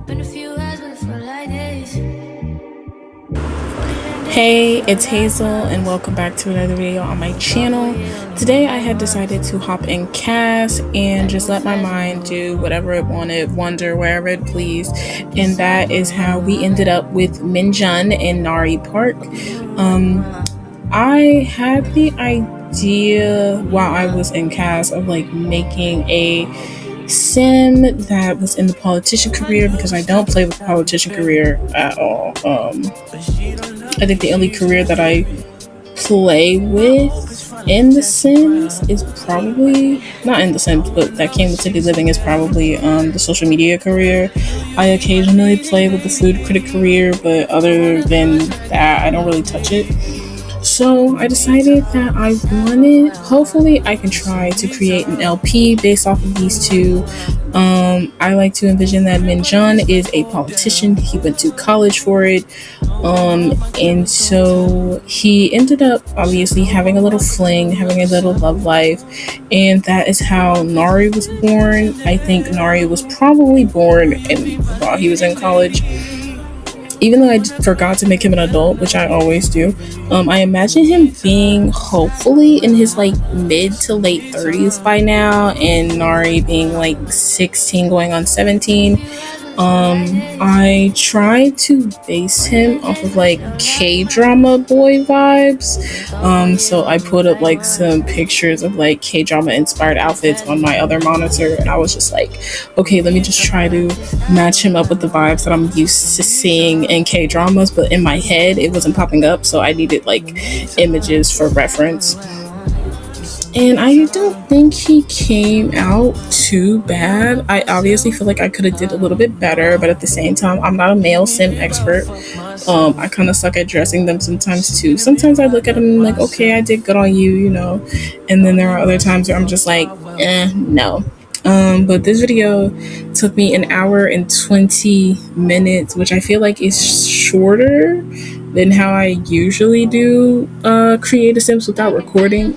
Hey, it's Hazel and welcome back to another video on my channel. Today I had decided to hop in CAS and just let my mind do whatever it wanted, wander wherever it pleased. And that is how we ended up with Minjun in Nari Park. I had the idea while I was in CAS of like making a sim that was in the politician career because I don't play with the politician career at all. I think the only career that I play with in The Sims is probably, not in The Sims, but that came with City Living is probably the social media career. I occasionally play with the food critic career, but other than that, I don't really touch it. So I decided that hopefully I can try to create an LP based off of these two. I like to envision that Minjun is a politician. He went to college for it. And so he ended up obviously having a little fling, having a little love life. And that is how Nari was born. I think Nari was probably born while he was in college. Even though I forgot to make him an adult, which I always do, I imagine him being hopefully in his like mid to late 30s by now, and Nari being like 16 going on 17. I tried to base him off of like K-drama boy vibes. So I put up like some pictures of like K-drama inspired outfits on my other monitor, and I was just like, okay, let me just try to match him up with the vibes that I'm used to seeing in K-dramas, but in my head it wasn't popping up, so I needed like images for reference. And I don't think he came out too bad. I obviously feel like I could have did a little bit better, but at the same time, I'm not a male sim expert. I kind of suck at dressing them sometimes too. Sometimes I look at them and I'm like, okay, I did good on you, you know. And then there are other times where I'm just like, no. But this video took me an hour and 20 minutes, which I feel like is shorter than how I usually do create a Sims without recording.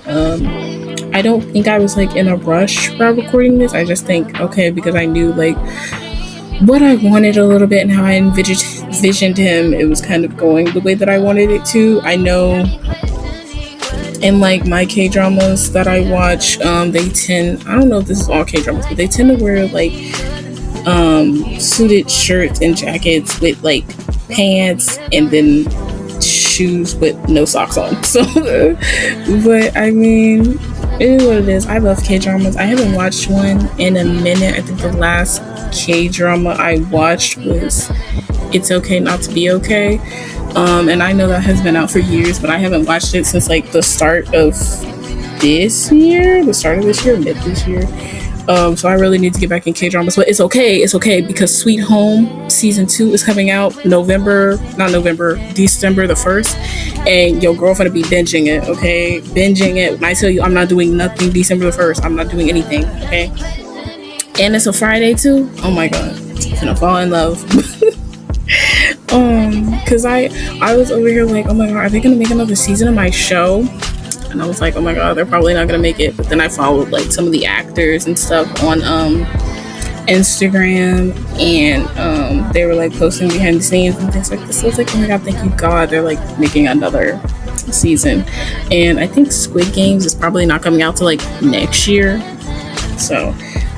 I don't think I was like in a rush while recording this. I just think, okay, because I knew like what I wanted a little bit and how I envisioned him, it was kind of going the way that I wanted it to. I know in like my K-dramas that I watch, they tend, I don't know if this is all K-dramas, but they tend to wear like suited shirts and jackets with like pants and then shoes with no socks on. So but I mean, it is what it is. I love K-dramas. I haven't watched one in a minute. I think the last K-drama I watched was It's Okay Not to Be Okay. And I know that has been out for years, but I haven't watched it since like the start of this year, mid this year. So I really need to get back in K-dramas, but it's okay because Sweet Home season 2 is coming out December the 1st, and your girlfriend will be binging it. When I tell you I'm not doing nothing December the 1st, I'm not doing anything, okay? And it's a Friday too. Oh my god, I'm gonna fall in love. Cause I was over here like, oh my god, are they gonna make another season of my show? And I was like, oh my god, they're probably not gonna make it. But then I followed like some of the actors and stuff on Instagram, and they were like posting behind the scenes and things like this. So I was like, oh my god, thank you god, they're like making another season. And I think Squid Games is probably not coming out till like next year. So,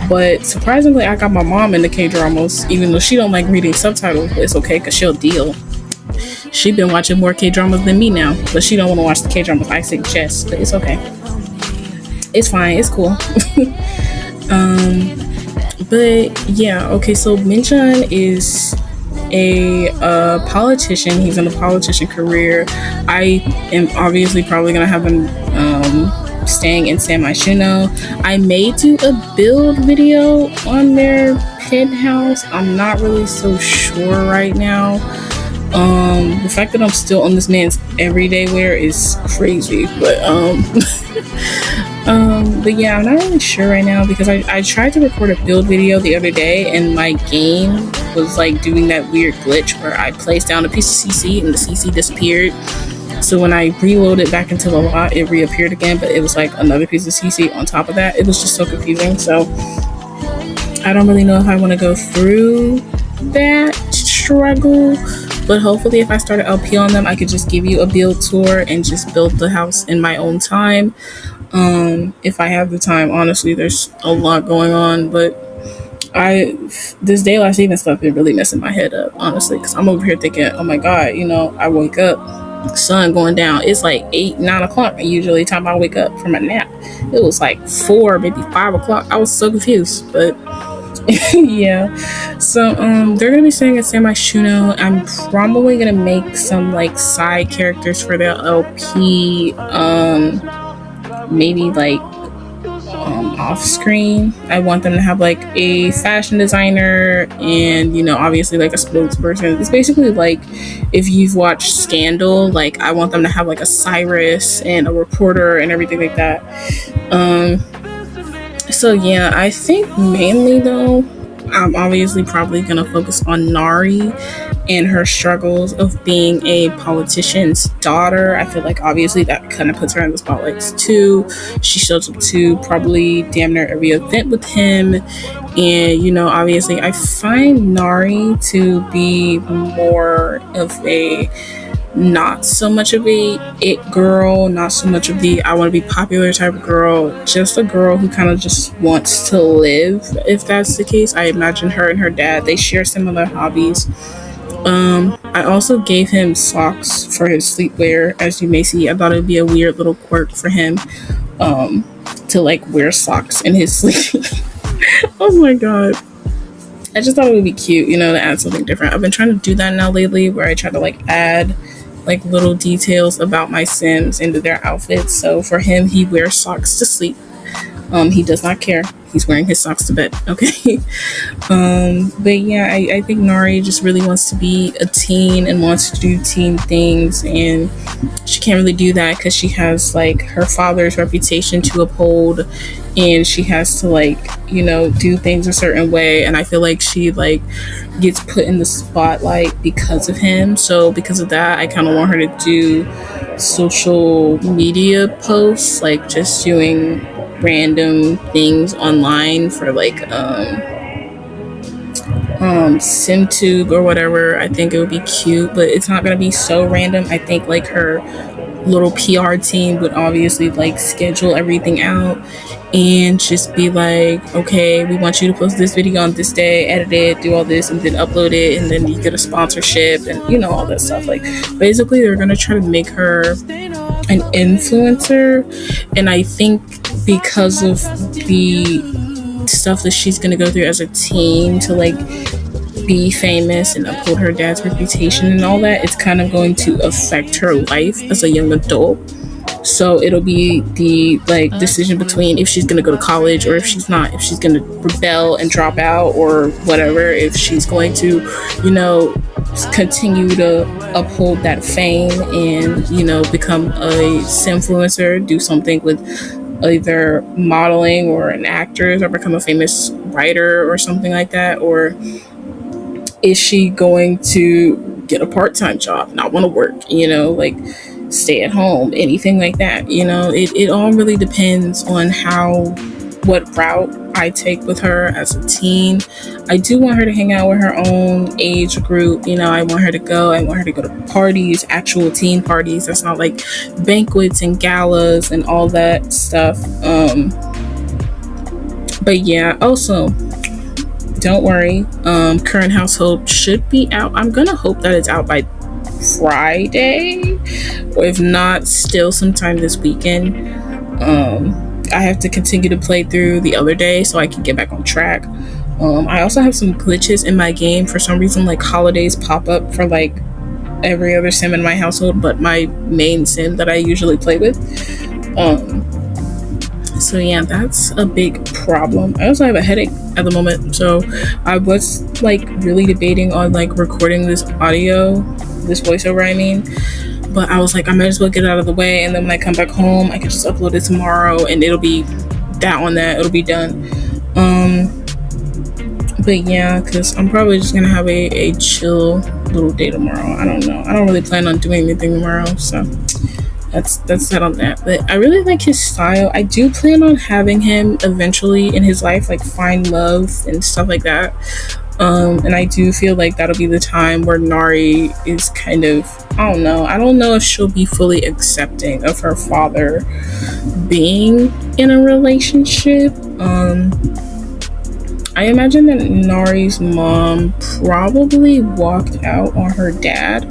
but surprisingly, I got my mom into K-dramas, even though she don't like reading subtitles. But it's okay because she'll deal. She been watching more K-dramas than me now, but she don't want to watch the K-dramas I suggest, but it's okay. It's fine. It's cool. But yeah, okay, so Minjun is a politician. He's in a politician career. I am obviously probably going to have him staying in San Myshuno. I may do a build video on their penthouse. I'm not really so sure right now. The fact that I'm still on this man's everyday wear is crazy, but yeah, I'm not really sure right now because I tried to record a build video the other day and my game was like doing that weird glitch where I placed down a piece of CC and the CC disappeared. So when I reloaded back into the lot, it reappeared again, but it was like another piece of CC on top of that. It was just so confusing. So I don't really know if I want to go through that struggle. But hopefully, if I start an LP on them, I could just give you a build tour and just build the house in my own time. If I have the time, honestly, there's a lot going on, but I this daylight saving stuff is really messing my head up, honestly, because I'm over here thinking, oh my god, I wake up, sun going down. It's like 8, 9 o'clock. Usually, time I wake up from a nap, it was like 4, maybe 5 o'clock. I was so confused, but yeah. So they're gonna be staying at San Shuno. I'm probably gonna make some like side characters for their LP. Maybe like off screen. I want them to have like a fashion designer and obviously like a spokesperson. It's basically like if you've watched Scandal, like I want them to have like a Cyrus and a reporter and everything like that. So yeah, I think mainly though, I'm obviously probably gonna focus on Nari and her struggles of being a politician's daughter. I feel like obviously that kind of puts her in the spotlight too. She shows up to probably damn near every event with him. And obviously I find Nari to be more of a not so much of a it girl, not so much of the I want to be popular type of girl, just a girl who kind of just wants to live. If that's the case, I imagine her and her dad, they share similar hobbies. I also gave him socks for his sleepwear. As you may see, I thought it'd be a weird little quirk for him to like wear socks in his sleep. Oh my god, I just thought it would be cute, to add something different. I've been trying to do that now lately, where I try to like add like little details about my Sims into their outfits. So for him, he wears socks to sleep. He does not care. He's wearing his socks to bed. Okay. But yeah, I think Nari just really wants to be a teen and wants to do teen things, and she can't really do that because she has like her father's reputation to uphold, and she has to like do things a certain way. And I feel like she like gets put in the spotlight because of him. So because of that, I kind of want her to do social media posts, like just doing random things online for like SimTube or whatever. I think it would be cute, but it's not gonna be so random. I think like her little PR team would obviously like schedule everything out and just be like, okay, we want you to post this video on this day, edit it, do all this, and then upload it, and then you get a sponsorship and all that stuff. Like basically they're gonna try to make her an influencer, and I think because of the stuff that she's gonna go through as a teen to like be famous and uphold her dad's reputation and all that, it's kind of going to affect her life as a young adult. So it'll be the like decision between if she's gonna go to college or if she's not, if she's gonna rebel and drop out or whatever, if she's going to continue to uphold that fame and become a influencer, do something with either modeling or an actress, or become a famous writer or something like that, or is she going to get a part-time job, not want to work, like stay at home, anything like that. It all really depends on what route I take with her as a teen. I do want her to hang out with her own age group. I want her to go to parties, actual teen parties. That's not like banquets and galas and all that stuff. But yeah, also don't worry, Current Household should be out. I'm gonna hope that it's out by Friday, or if not, still sometime this weekend. I have to continue to play through the other day so I can get back on track. I also have some glitches in my game. For some reason, like holidays pop up for like every other sim in my household but my main sim that I usually play with. So yeah, that's a big problem. I also have a headache at the moment, so I was like really debating on like recording this voiceover, but I was like, I might as well get it out of the way, and then when I come back home I can just upload it tomorrow and it'll be it'll be done. But yeah, because I'm probably just gonna have a chill little day tomorrow. I don't know, I don't really plan on doing anything tomorrow, so that's that on that. But I really like his style. I do plan on having him eventually in his life like find love and stuff like that. And I do feel like that'll be the time where Nari is kind of, I don't know. I don't know if she'll be fully accepting of her father being in a relationship. I imagine that Nari's mom probably walked out on her dad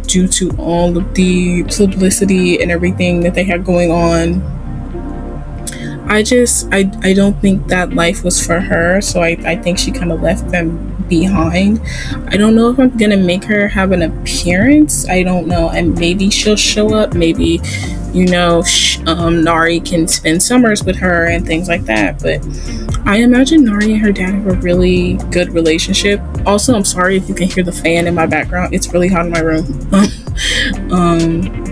due to all of the publicity and everything that they had going on. I don't think that life was for her, so I think she kind of left them behind. I don't know if I'm gonna make her have an appearance. I don't know, and maybe she'll show up. Maybe, Nari can spend summers with her and things like that. But I imagine Nari and her dad have a really good relationship. Also, I'm sorry if you can hear the fan in my background. It's really hot in my room.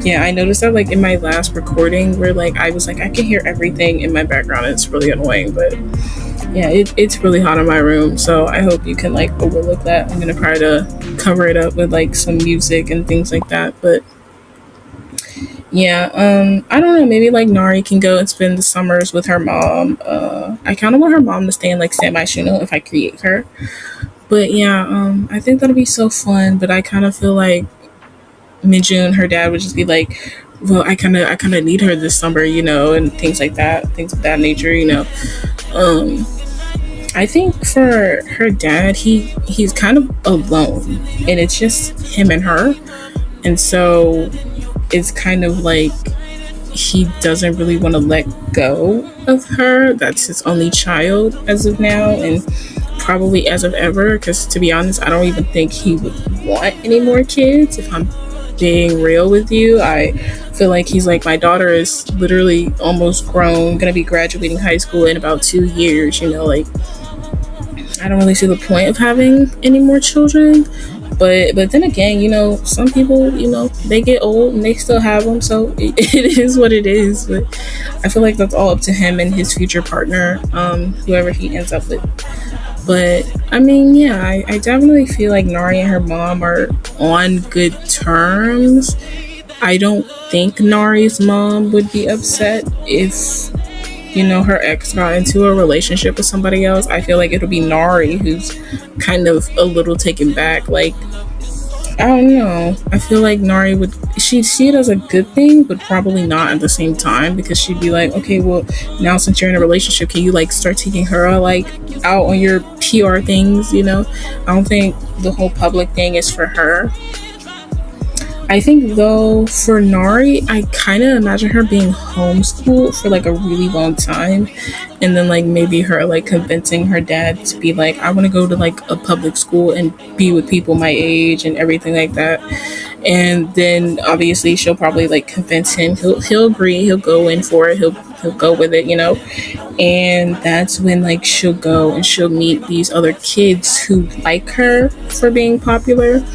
Yeah, I noticed that like in my last recording where like I was like I can hear everything in my background and it's really annoying, but yeah, it's really hot in my room, so I hope you can like overlook that. I'm gonna try to cover it up with like some music and things like that. But yeah, I don't know, maybe like Nari can go and spend the summers with her mom. I kind of want her mom to stay in like San Myshuno if I create her. But yeah, I think that'll be so fun, but I kind of feel like Minjun, her dad, would just be like, well, I kind of need her this summer, and things like that, things of that nature, um I think for her dad, he's kind of alone, and it's just him and her, and so it's kind of like he doesn't really want to let go of her. That's his only child as of now, and probably as of ever, because to be honest, I don't even think he would want any more kids. If I'm being real with you, I feel like he's like, my daughter is literally almost grown, gonna be graduating high school in about 2 years, like I don't really see the point of having any more children. But then again, some people, they get old and they still have them, so it is what it is. But I feel like that's all up to him and his future partner, whoever he ends up with. But I mean, yeah, I definitely feel like Nari and her mom are on good terms. I don't think Nari's mom would be upset if, her ex got into a relationship with somebody else. I feel like it'll be Nari who's kind of a little taken back. Like, I don't know. I feel like Nari would, she'd see it as a good thing, but probably not at the same time, because she'd be like, okay, well, now since you're in a relationship, can you like start taking her like out on your PR things, I don't think the whole public thing is for her. I think though for Nari, I kind of imagine her being homeschooled for like a really long time, and then like maybe her like convincing her dad to be like, I want to go to like a public school and be with people my age and everything like that. And then obviously she'll probably like convince him. He'll agree. He'll go in for it. He'll go with it. And that's when like she'll go and she'll meet these other kids who like her for being popular.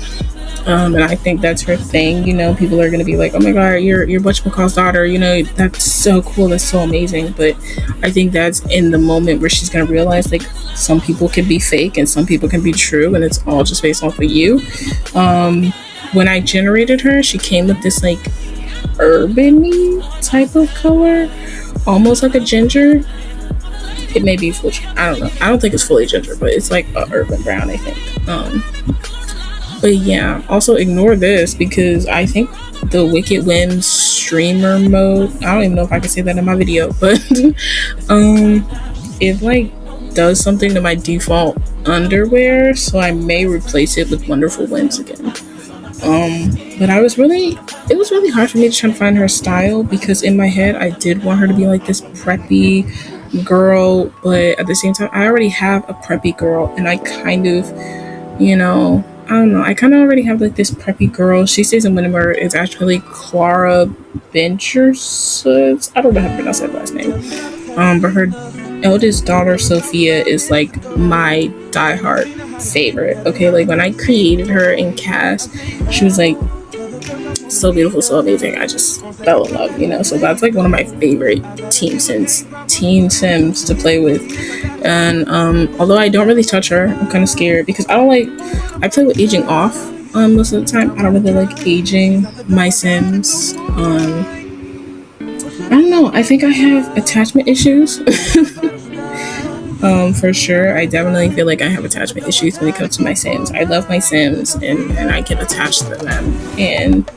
And I think that's her thing. People are gonna be like, "Oh my God, you're Butch McCall's daughter." That's so cool. That's so amazing. But I think that's in the moment where she's gonna realize like some people can be fake and some people can be true, and it's all just based off of you. When I generated her, she came with this like urban-y type of color, almost like a ginger. It may be full. I don't know. I don't think it's fully ginger, but it's like a urban brown, I think. But yeah, also ignore this because I think the Wicked Whims streamer mode, I don't even know if I can say that in my video, but it like does something to my default underwear, so I may replace it with Wonderful Whims again. But it was really hard for me to try to find her style, because in my head I did want her to be like this preppy girl, but at the same time I already have a preppy girl, and I kind of, I don't know. I kind of already have like this preppy girl. She stays in Windermere. It's actually Clara Benchersuds. I don't know how to pronounce that last name. But her eldest daughter Sophia is like my diehard favorite. Okay, like when I created her in CAS, she was like so beautiful, so amazing. I just fell in love, So that's like one of my favorite Teen Sims to play with. And although I don't really touch her, I'm kind of scared because I play with aging off most of the time. I don't really like aging my Sims. I don't know. I think I have attachment issues. For sure. I definitely feel like I have attachment issues when it comes to my Sims. I love my Sims and I get attached to them. And,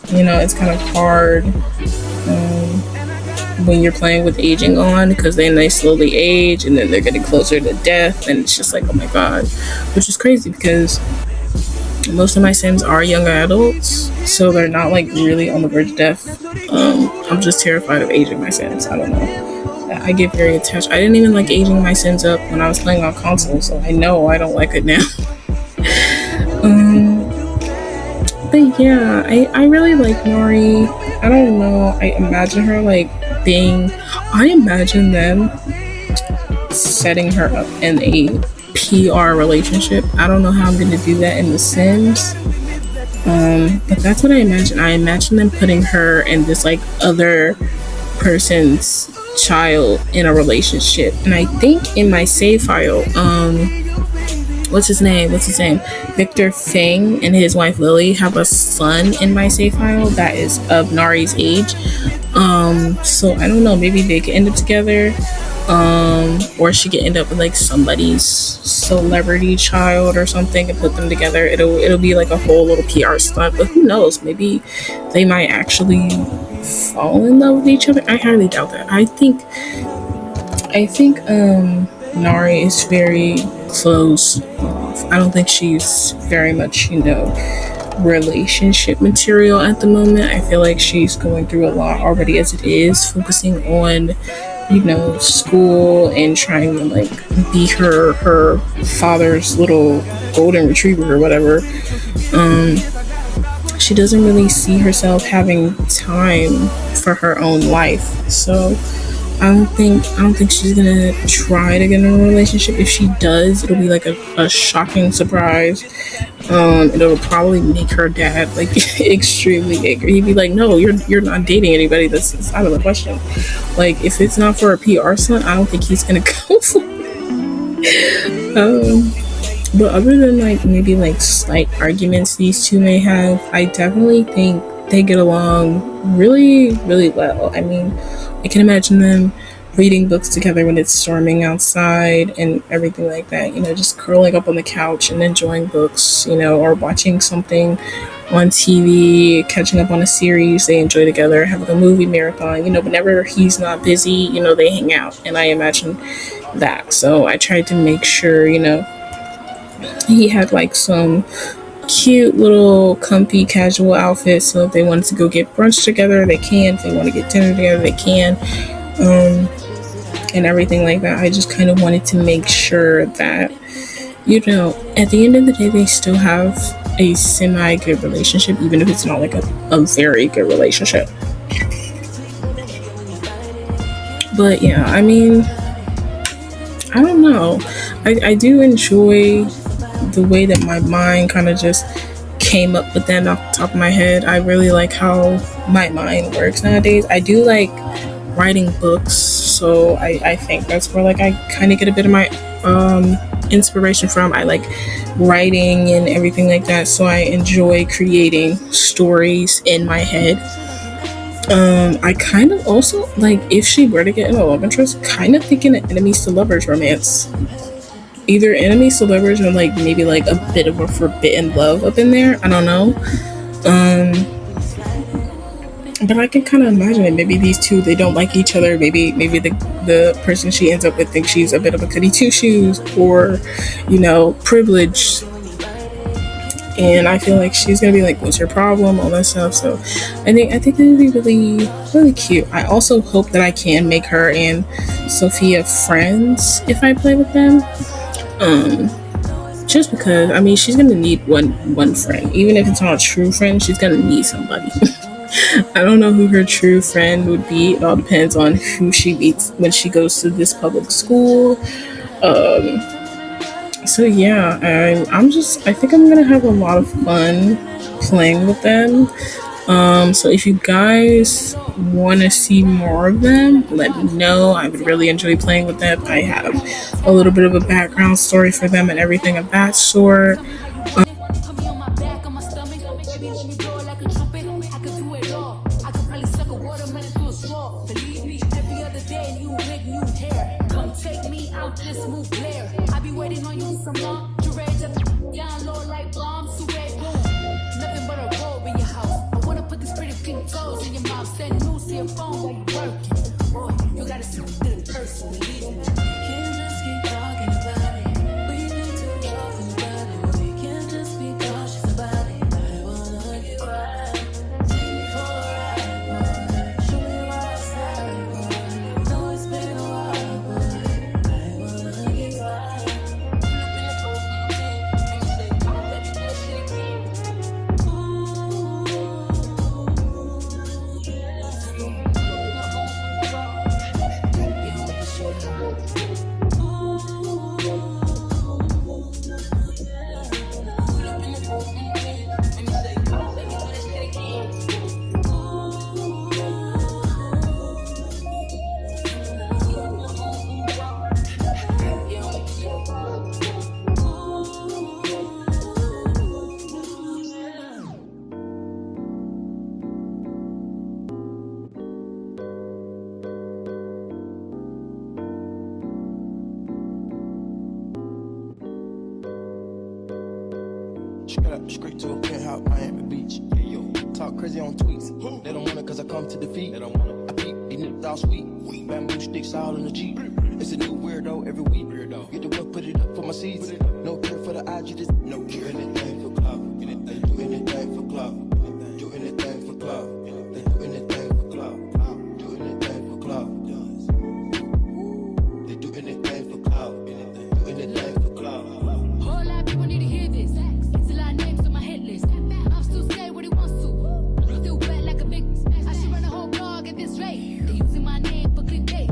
it's kind of hard when you're playing with aging on because then they slowly age and then they're getting closer to death. And it's just like, oh my God, which is crazy because most of my Sims are young adults. So they're not like really on the verge of death. I'm just terrified of aging my Sims. I don't know. I get very attached. I didn't even like aging my Sims up when I was playing on console, so I know I don't like it now. um, but yeah, I really like Nori. I don't know. I imagine her like being. I imagine them setting her up in a PR relationship. I don't know how I'm gonna do that in The Sims. But that's what I imagine. I imagine them putting her and this like other person's child in a relationship. And I think in my save file, what's his name? Victor Fang and his wife Lily have a son in my save file that is of Nari's age. So I don't know, maybe they could end up together. Or she could end up with like somebody's celebrity child or something and put them together. It'll be like a whole little PR stunt, but who knows? Maybe they might actually fall in love with each other. I highly doubt that. I think Nari is very close off. I don't think she's very much, relationship material at the moment. I feel like she's going through a lot already as it is, focusing on school and trying to like be her father's little golden retriever or whatever. She doesn't really see herself having time for her own life. So I don't think she's gonna try to get in a relationship. If she does, it'll be like a shocking surprise. It'll probably make her dad like extremely angry. He'd be like, "No, you're not dating anybody. That's out of the question." Like, if it's not for a PR stunt, I don't think he's gonna go for it. But other than like maybe like slight arguments these two may have, I definitely think they get along really, really well. I mean, I can imagine them reading books together when it's storming outside and everything like that, just curling up on the couch and enjoying books, or watching something on TV, catching up on a series they enjoy together, having a movie marathon, whenever he's not busy, they hang out. And I imagine that. So I tried to make sure, he had like some cute little comfy casual outfits, so if they wanted to go get brunch together they can, if they want to get dinner together they can, and everything like that. I just kind of wanted to make sure that at the end of the day they still have a semi good relationship, even if it's not like a very good relationship. But yeah, I mean, I don't know, I do enjoy the way that my mind kind of just came up with them off the top of my head. I really like how my mind works nowadays. I do like writing books, so I think that's where like I kind of get a bit of my inspiration from. I like writing and everything like that, so I enjoy creating stories in my head. I kind of also like, if she were to get in a love interest, kind of thinking an enemies to lovers romance. Either enemies to lovers or like maybe like a bit of a forbidden love up in there. I don't know. But I can kind of imagine it. Maybe these two, they don't like each other. Maybe the person she ends up with thinks she's a bit of a goody two shoes, or privileged. And I feel like she's gonna be like, "What's your problem?" All that stuff. So I think it would be really, really cute. I also hope that I can make her and Sophia friends if I play with them. Just because, I mean, she's gonna need one friend, even if it's not a true friend. She's gonna need somebody. I don't know who her true friend would be. It all depends on who she meets when she goes to this public school. So yeah, I think I'm gonna have a lot of fun playing with them. So if you guys want to see more of them, let me know. I would really enjoy playing with them. I have a little bit of a background story for them and everything of that sort. Take me out this movie. blunt. To rage up, down low like bombs. To red boom. Nothing but a robe in your house. I wanna put these pretty pink toes in your mouth. Send news to your phone while you working. Boy, you gotta see it in person. Believe me. Can't just keep talking about it. We need to talk about it. We can't just be cautious about it. I wanna get wild. Take me for a ride, boy. Show me where I stand, boy. Know it's been a while, boy. I wanna get wild. Straight to a penthouse, Miami Beach. Hey, yo, talk crazy on tweets. They don't want it cause I come to defeat. They don't want it. I peep, these niggas all sweet. Bamboo sticks all in the Jeep. It's a new weirdo every week. Get the work, put it up for my seeds. No care for the IG, just no care. Do anything for clout. They do anything for clout. Do anything for clout. They do anything for clout. Do anything for clout. They do anything for clout. Do anything for clout. Whole lot of people need to hear this. It's a lot of names on my hit list. I'm still say what he wants to. Still wet like a big. I should run a whole blog at this rate. They using my name for clickbait.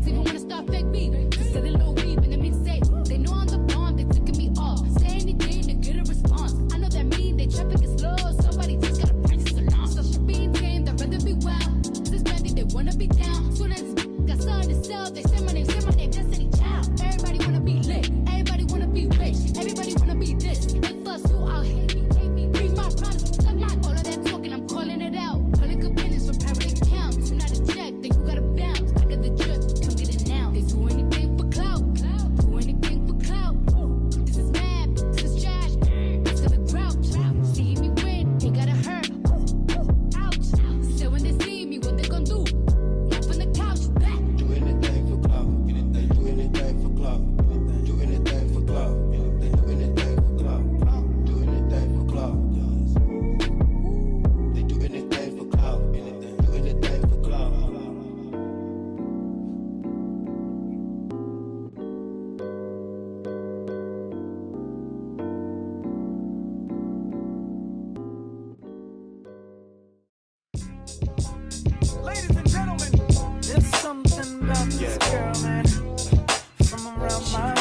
Even wanna start fake beef. Just sell a little weep in the mixtape. They know I'm the bomb. They took me off. Say anything to get a response. I know that mean they traffic is slow. Somebody just gotta practice along. So she being tame. They'd rather be wild. This bandit they wanna be down. Soon as got something to sell, they say my name, Destiny Child. Everybody wanna be lit. Everybody wanna be rich. Everybody wanna be this. They fuss you out, hate me. Bring my products, suck my all of that talking. I'm calling it out. Calling good business from private accounts. You're not a check, then you gotta bounce. I got the drip, come get it now. They do anything for clout. Do anything for clout. This is mad, this is trash. This is the grouch. See me win, they gotta hurt. Ouch. So when they see me, what they gon' do? Up on the couch, back. Do anything for clout. Do anything for clout. Do anything for clout. They do anything for clout. Do anything for clout. They do anything for clout. Do anything for clout. Ladies and gentlemen, there's something about this girl, man, from around my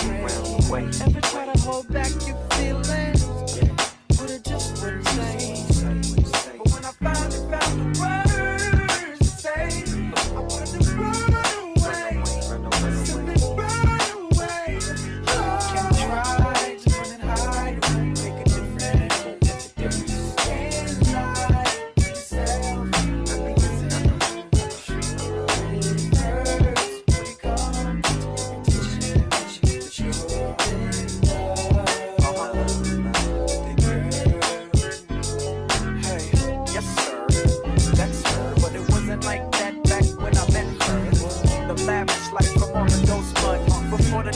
way. Ever try to hold back your feelings, but it just wouldn't say. But when I finally found the words to say, I wanted to run away, simply run away. Can try to run and hide, make a difference. Can't lie to yourself.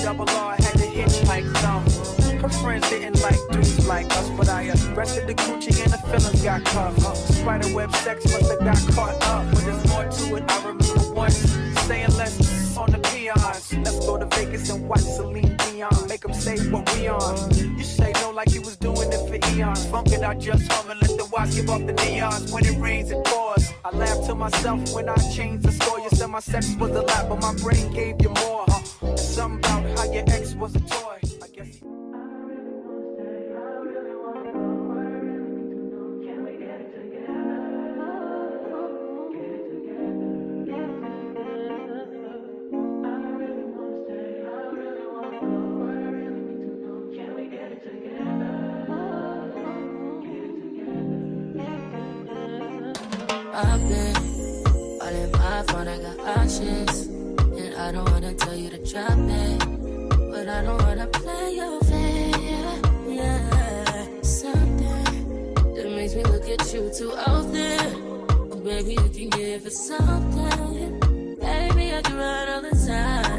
Double R had to hitchhike some. Her friends didn't like dudes like us, but I arrested the coochie and the feelings got cuffed. Spiderweb sex must have got caught up, but there's more to it. I remember once saying less on the peons. Let's go to Vegas and watch Celine Dion, make them say what we on. You say no like you was doing it for eons. Funk it out just hum and let the watch give off the neons. When it rains it pours. I laugh to myself when I changed the score. You said my sex was a lot, but my brain gave you more. Something about how your ex was a toy. I guess. I've been all in my phone, I got options. And I don't wanna tell you to drop it, but I don't wanna play your face. too often. Baby, you can give it something. Baby, I can run all the time.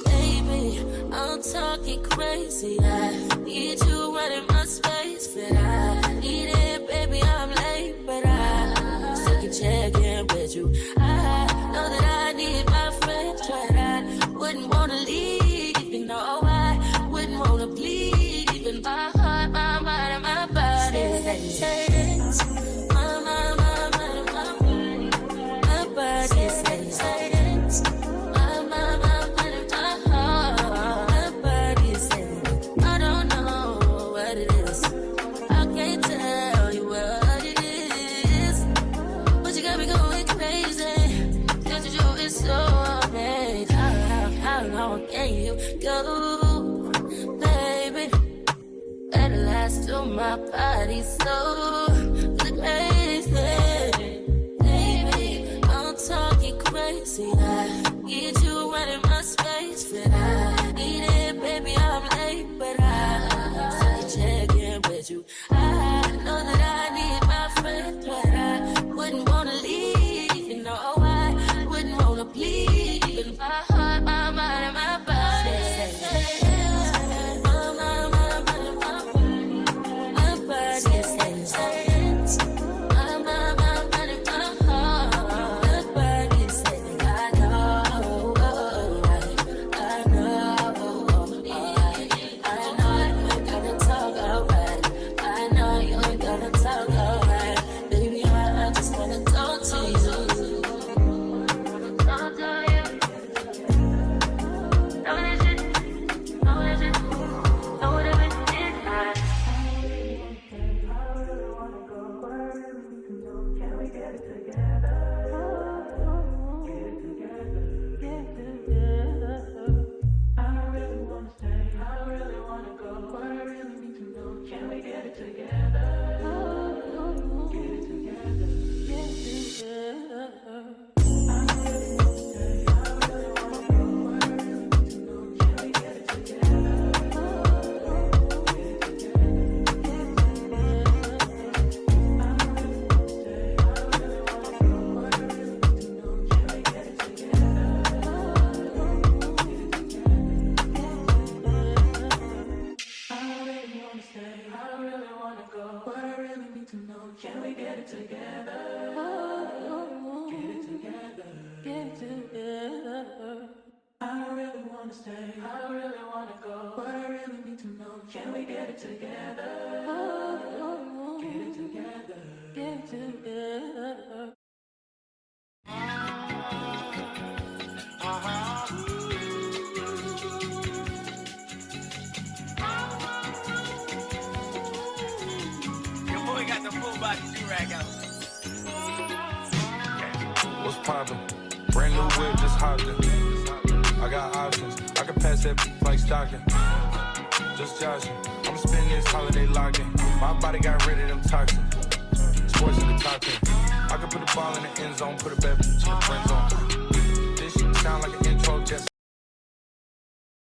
Baby, I'm talking crazy. I need you running my space, but I need it, baby. I'm late, but I still can check in with you. I know that I need my friends, but I wouldn't wanna leave. You know, I wouldn't wanna bleed. Even my heart, my mind, and my body. My body says I don't know what it is. I can't tell you what it is, but you got me going crazy. Cause you is so amazing. How long can you go, baby? Better last till my body's so crazy. Baby, I'm talking crazy. I need you running my space, but I need it, baby. I'm late, but I still check in with you. I know that I need my friends, but I wouldn't wanna leave. You know, I wouldn't wanna bleed. Even my heart, my mind, and my body. What's poppin'? Brand new whip, just hopped in. I got options, I can pass that like stocking. Just joshing, I'ma spend this holiday locked in. My body got rid of them toxins. Sports in the top 10. I can put the ball in the end zone, put a bet to the friend zone. This shit sound like an intro, just